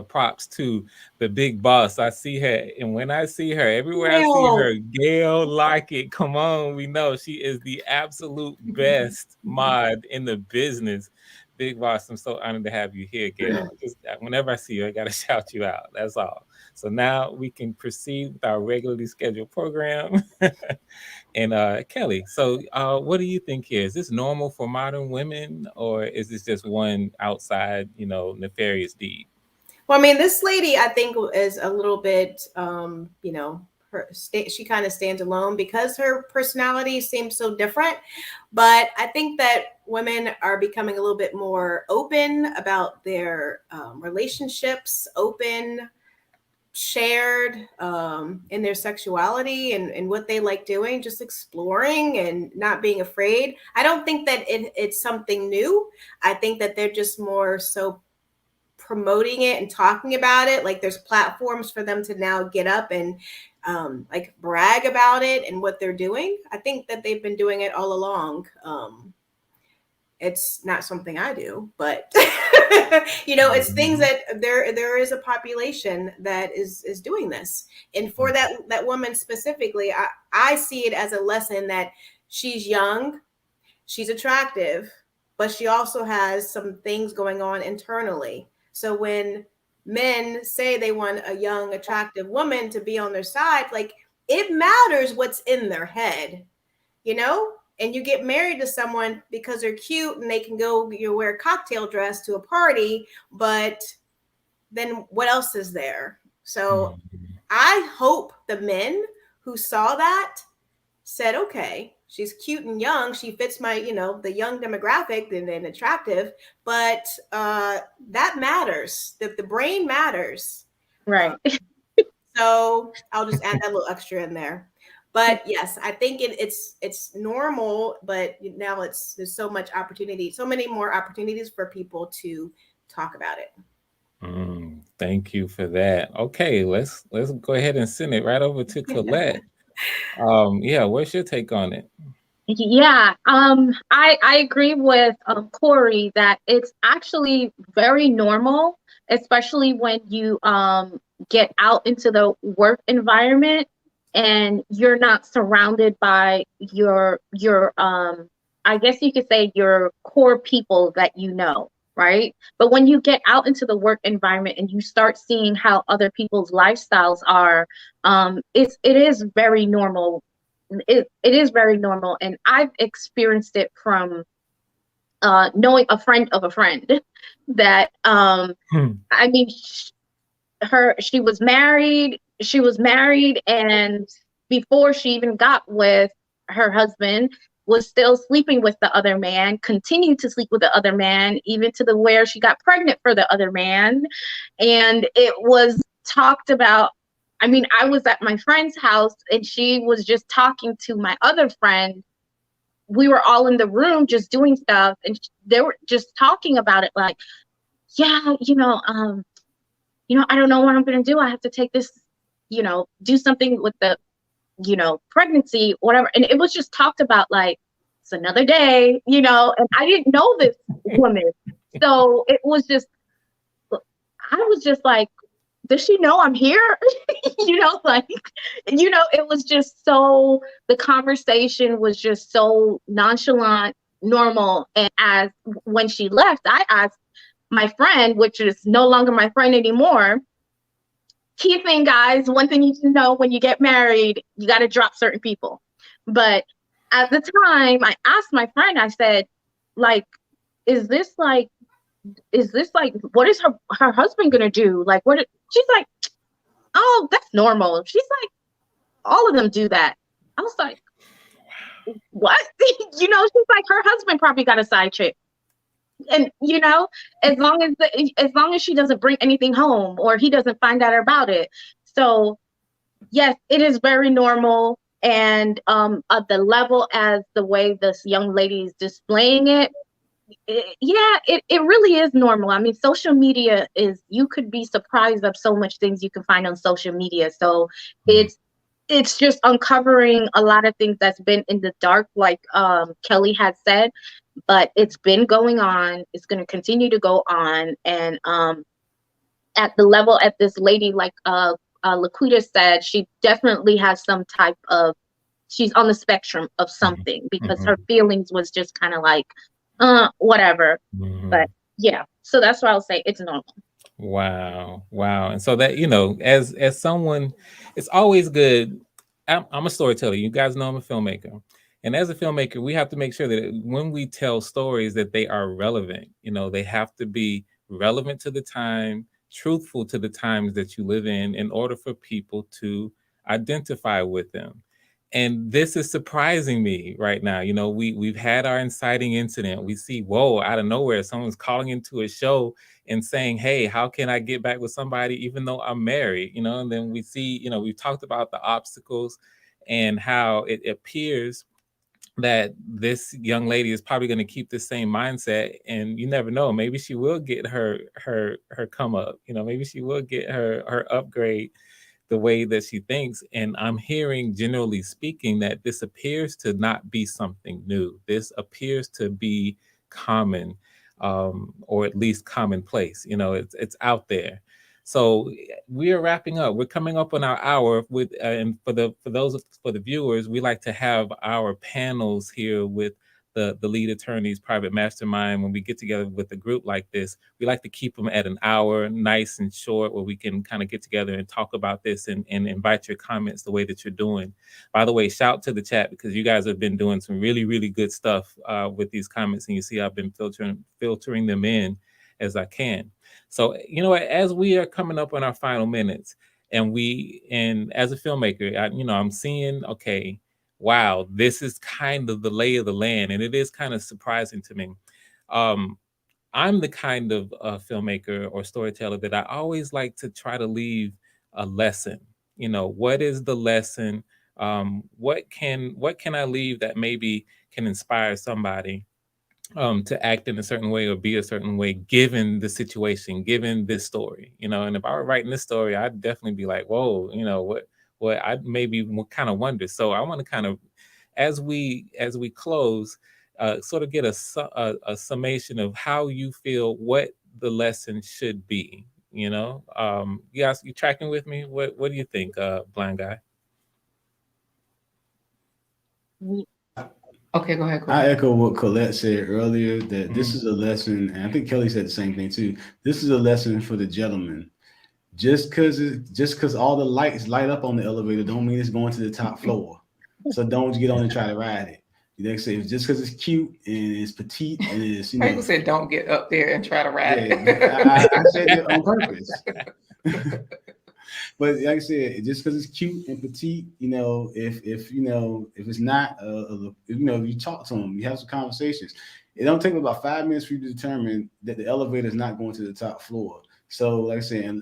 props to the big boss. I see her, and when I see her, everywhere I see her, Gail Lockett. Come on, we know she is the absolute best mod in the business. Big boss, I'm so honored to have you here, Gail. Just whenever I see you, I got to shout you out. That's all. So now we can proceed with our regularly scheduled program. And Kelly, so what do you think here? Is this normal for modern women, or is this just one outside, nefarious deed? Well, I mean, this lady, I think, is a little bit, she kind of stands alone because her personality seems so different. But I think that women are becoming a little bit more open about their relationships, open, shared in their sexuality and what they like doing, just exploring and not being afraid. I don't think that it's something new. I think that they're just more so promoting it and talking about it. Like there's platforms for them to now get up and like brag about it and what they're doing. I think that they've been doing it all along. It's not something I do, but it's things that there is a population that is doing this. And for that woman specifically, I see it as a lesson that she's young, she's attractive, but she also has some things going on internally. So when men say they want a young, attractive woman to be on their side, like it matters what's in their head, and you get married to someone because they're cute and they can go, wear a cocktail dress to a party, but then what else is there? So I hope the men who saw that said, okay, she's cute and young. She fits my, the young demographic and attractive, but that matters. The brain matters. Right. So I'll just add that little extra in there. But yes, I think it's normal, but now there's so much opportunity, so many more opportunities for people to talk about it. Thank you for that. Okay, let's go ahead and send it right over to Colette. What's your take on it? Yeah, I agree with Corey that it's actually very normal, especially when you get out into the work environment and you're not surrounded by your I guess you could say your core people that right? But when you get out into the work environment and you start seeing how other people's lifestyles are, it is very normal. It is very normal, and I've experienced it from knowing a friend of a friend that I mean, she was married, and before she even got with her husband, was still sleeping with the other man, continued to sleep with the other man, even to the where she got pregnant for the other man. And it was talked about. I mean, I was at my friend's house and she was just talking to my other friend. We were all in the room just doing stuff, and they were just talking about it like, yeah, I don't know what I'm going to do. I have to take this, do something with the, pregnancy, whatever. And it was just talked about like, it's another day, and I didn't know this woman. So it was just, I was just like, does she know I'm here? It was just so, the conversation was just so nonchalant, normal. And when she left, I asked my friend, which is no longer my friend anymore, key thing, guys, one thing you should know when you get married, you got to drop certain people. But at the time, I asked my friend, I said, like, is this like, what is her husband gonna do? Like, she's like, oh, that's normal. She's like, all of them do that. I was like, what? She's like, her husband probably got a side chick. And as long as she doesn't bring anything home or he doesn't find out about it. So yes, it is very normal. And the level as the way this young lady is displaying it, it really is normal. I mean, social media you could be surprised of so much things you can find on social media. So it's just uncovering a lot of things that's been in the dark, like Kelly had said, but it's been going on. It's going to continue to go on. And at the level at this lady, like Laquita said, she definitely has some type of, she's on the spectrum of something, because her feelings was just kind of like, whatever. But yeah, so that's why I'll say it's normal. Wow. And so that, as someone, it's always good. I'm a storyteller. You guys know I'm a filmmaker. And as a filmmaker, we have to make sure that when we tell stories that they are relevant. They have to be relevant to the time, truthful to the times that you live in order for people to identify with them. And this is surprising me right now. We've had our inciting incident. We see, whoa, out of nowhere, someone's calling into a show and saying, hey, how can I get back with somebody even though I'm married? And then we see, we've talked about the obstacles and how it appears that this young lady is probably going to keep the same mindset. And you never know, maybe she will get her come up, maybe she will get her upgrade the way that she thinks. And I'm hearing, generally speaking, that this appears to not be something new. This appears to be common, or at least commonplace. It's out there. So we are wrapping up. We're coming up on our hour with, and for the viewers, we like to have our panels here with the lead attorneys, Private Mastermind. When we get together with a group like this, we like to keep them at an hour, nice and short, where we can kind of get together and talk about this and invite your comments the way that you're doing. By the way, shout to the chat, because you guys have been doing some really, really good stuff with these comments, and you see I've been filtering them in as I can. So, as we are coming up on our final minutes, and as a filmmaker, I'm seeing, okay, wow, this is kind of the lay of the land, and it is kind of surprising to me. I'm the kind of filmmaker or storyteller that I always like to try to leave a lesson. What is the lesson? What can I leave that maybe can inspire somebody to act in a certain way or be a certain way, given the situation, given this story, and if I were writing this story, I'd definitely be like, whoa, what I maybe kind of wonder. So I want to kind of, as we close, sort of get a summation of how you feel, what the lesson should be. You guys, you tracking with me? What do you think, blind guy? Okay, go ahead. I echo what Colette said earlier, that this is a lesson, and I think Kelly said the same thing too. This is a lesson for the gentleman. Just because all the lights light up on the elevator don't mean it's going to the top floor. So don't get on and try to ride it. They say just because it's cute and it's petite and it's, People said don't get up there and try to ride it. I said it on purpose. But like I said, just because it's cute and petite, if it's not, if you talk to them, you have some conversations. It don't take about 5 minutes for you to determine that the elevator is not going to the top floor. So, like I said,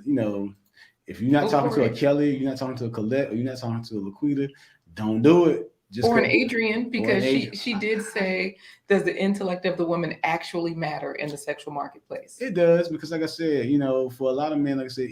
if you're not talking to a Kelly, you're not talking to a Colette, or you're not talking to a Laquita, don't do it. Or an Adrian, because she did say, does the intellect of the woman actually matter in the sexual marketplace? It does, because like I said, for a lot of men, like I said,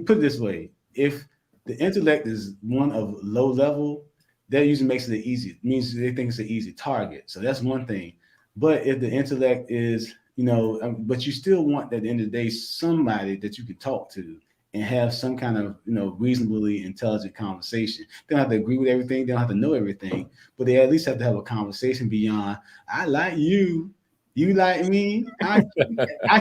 put it this way: if the intellect is one of low level, that usually makes it easy. It means they think it's an easy target. So that's one thing. But if the intellect is, but you still want, at the end of the day, somebody that you can talk to and have some kind of, reasonably intelligent conversation. They don't have to agree with everything. They don't have to know everything, but they at least have to have a conversation beyond, I like you, you like me, I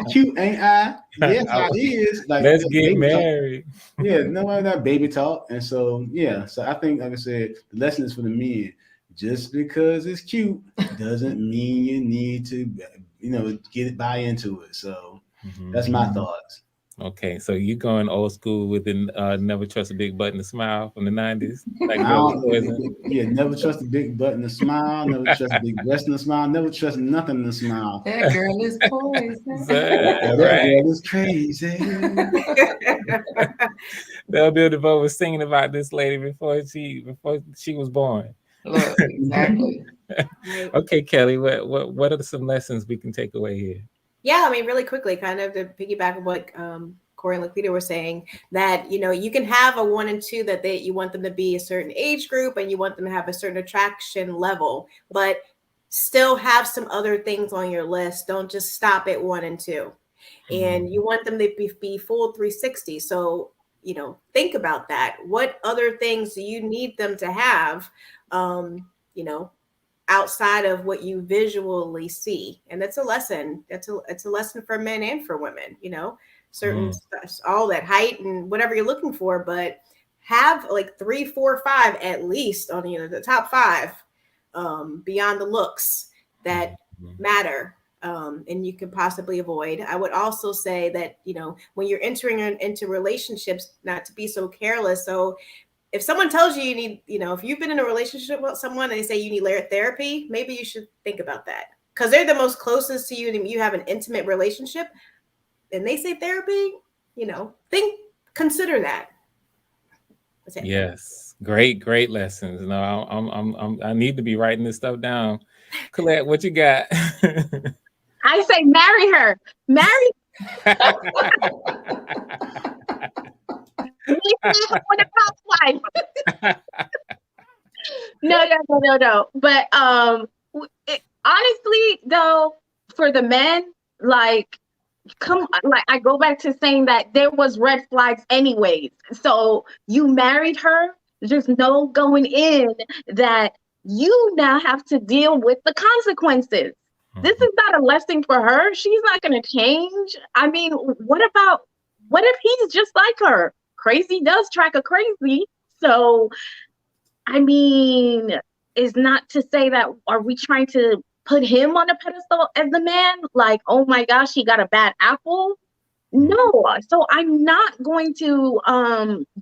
cute, ain't I? Yes, I is. Like, let's get married. Talk. Yeah, no, not baby talk. And so, so I think, like I said, the lesson is for the men. Just because it's cute doesn't mean you need to, buy into it. So that's my thoughts. Okay, so you going old school with the never trust a big button to smile from the 90s, like I Girl with don't, Poison. yeah, never trust a big butt in a smile. Never trust a big breast in a smile. Never trust nothing in a smile. That girl is poison. That Right. girl is crazy. Belle Biv DeVoe was singing about this lady before she was born. Look, exactly. Right. Okay, Kelly, what are some lessons we can take away here? Yeah, I mean, really quickly, kind of to piggyback on what Corey and Laquita were saying, that you can have a 1 and 2 that you want them to be a certain age group and you want them to have a certain attraction level, but still have some other things on your list. Don't just stop at 1 and 2, and you want them to be full 360. So think about that. What other things do you need them to have? You know, outside of what you visually see. And that's a lesson. It's a lesson for men and for women, certain stuff, all that height and whatever you're looking for, but have like 3, 4, 5 at least on the top 5 beyond the looks that matter. And you can possibly avoid. I would also say that, when you're entering into relationships, not to be so careless. So if someone tells you need, if you've been in a relationship with someone and they say you need therapy, maybe you should think about that, because they're the most closest to you and you have an intimate relationship, and they say therapy, consider that. That's it. Yes, great lessons. No, I need to be writing this stuff down. Colette, what you got? I say marry her. Marry. No. But honestly, though, for the men, like, I go back to saying that there was red flags anyways. So you married her. There's no going in that you now have to deal with the consequences. This is not a lesson for her. She's not going to change. I mean, what if he's just like her? Crazy does track a crazy. So, I mean, is not to say that, are we trying to put him on a pedestal as the man? Like, oh my gosh, he got a bad apple. No. So I'm not going to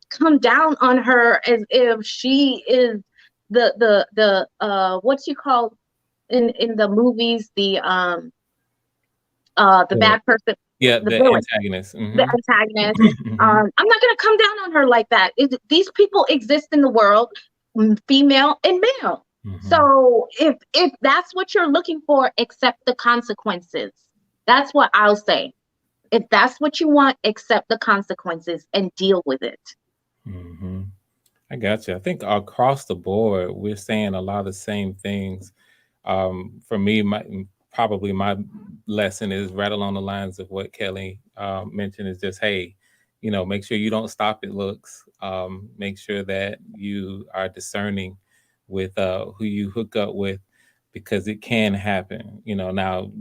come down on her as if she is the what you call in the movies, the bad person. Yeah, the the villain, antagonist. the antagonist. I'm not going to come down on her like that. These people exist in the world, female and male. So if that's what you're looking for, accept the consequences. That's what I'll say. If that's what you want, accept the consequences and deal with it. I got you. I think across the board, we're saying a lot of the same things. For me, probably my lesson is right along the lines of what Kelly mentioned, is just, hey, make sure you don't stop at looks. Make sure that you are discerning with who you hook up with, because it can happen. Now,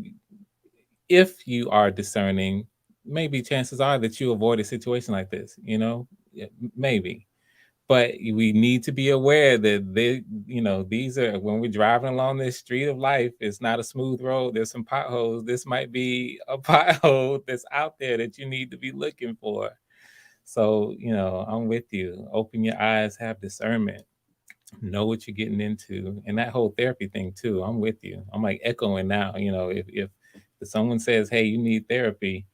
if you are discerning, maybe chances are that you avoid a situation like this, maybe. But we need to be aware that these are, when we're driving along this street of life, it's not a smooth road. There's some potholes. This might be a pothole that's out there that you need to be looking for. So, I'm with you. Open your eyes, have discernment, know what you're getting into. And that whole therapy thing too, I'm with you. I'm like echoing now, if someone says, hey, you need therapy,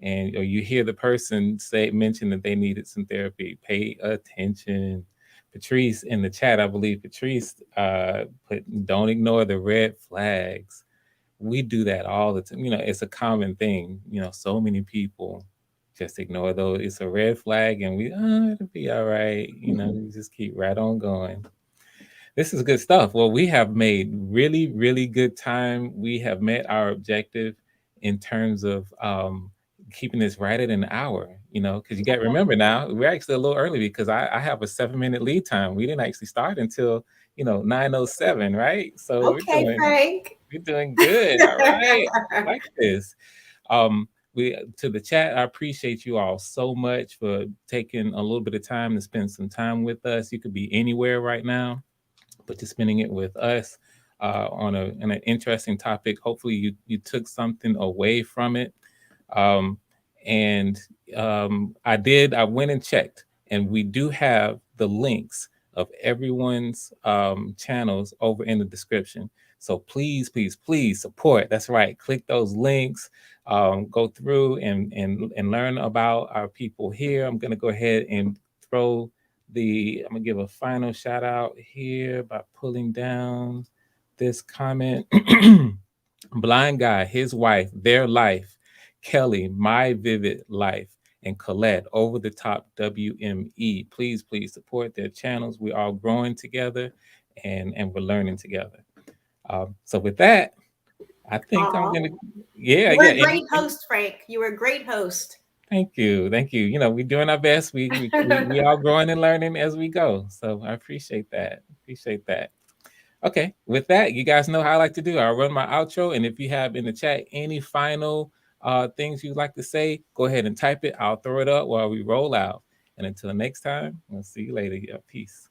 or you hear the person mention that they needed some therapy, pay attention. Patrice in the chat, I believe Patrice put, don't ignore the red flags. We do that all the time. It's a common thing. So many people just ignore those. It's a red flag and it'll be all right. We just keep right on going. This is good stuff. Well, we have made really, really good time. We have met our objective in terms of keeping this right at an hour, because you got to remember now, we're actually a little early because I have a 7-minute lead time. We didn't actually start until, 9:07, right? So Okay, Frank. we're doing good. All right. I like this. To the chat, I appreciate you all so much for taking a little bit of time to spend some time with us. You could be anywhere right now, but you're spending it with us on an interesting topic. Hopefully you took something away from it. And I went and checked, and we do have the links of everyone's channels over in the description. So please, please, please support. That's right. Click those links, go through and learn about our people here. I'm going to go ahead and I'm going to give a final shout out here by pulling down this comment. Blind Guy, his wife, their life, Kelly, My Vivid Life, and Colette, Over the Top WME. Please, please support their channels. We're all growing together and we're learning together. So with that, I think I'm going to, You were a great host, Frank. You were a great host. Thank you. Thank you. You know, we're doing our best. We all growing and learning as we go. So I appreciate that. Okay, with that, you guys know how I like to do. I'll run my outro, and if you have in the chat any final things you'd like to say, go ahead and type it. I'll throw it up while we roll out. And until next time, we'll see you later. Yeah, peace.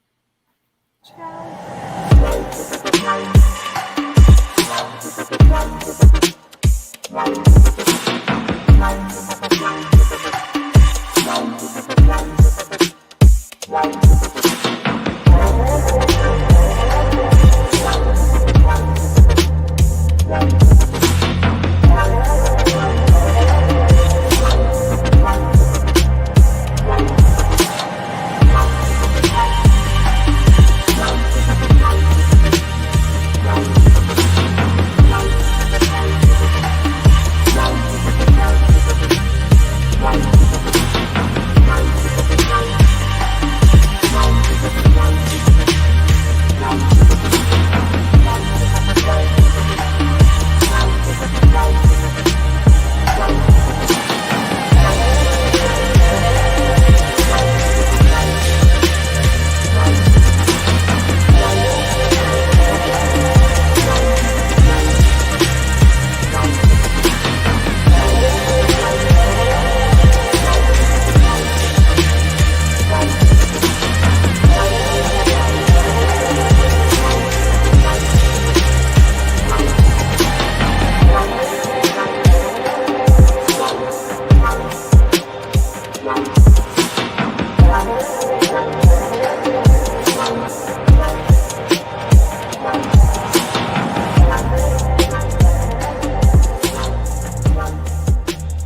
Ciao.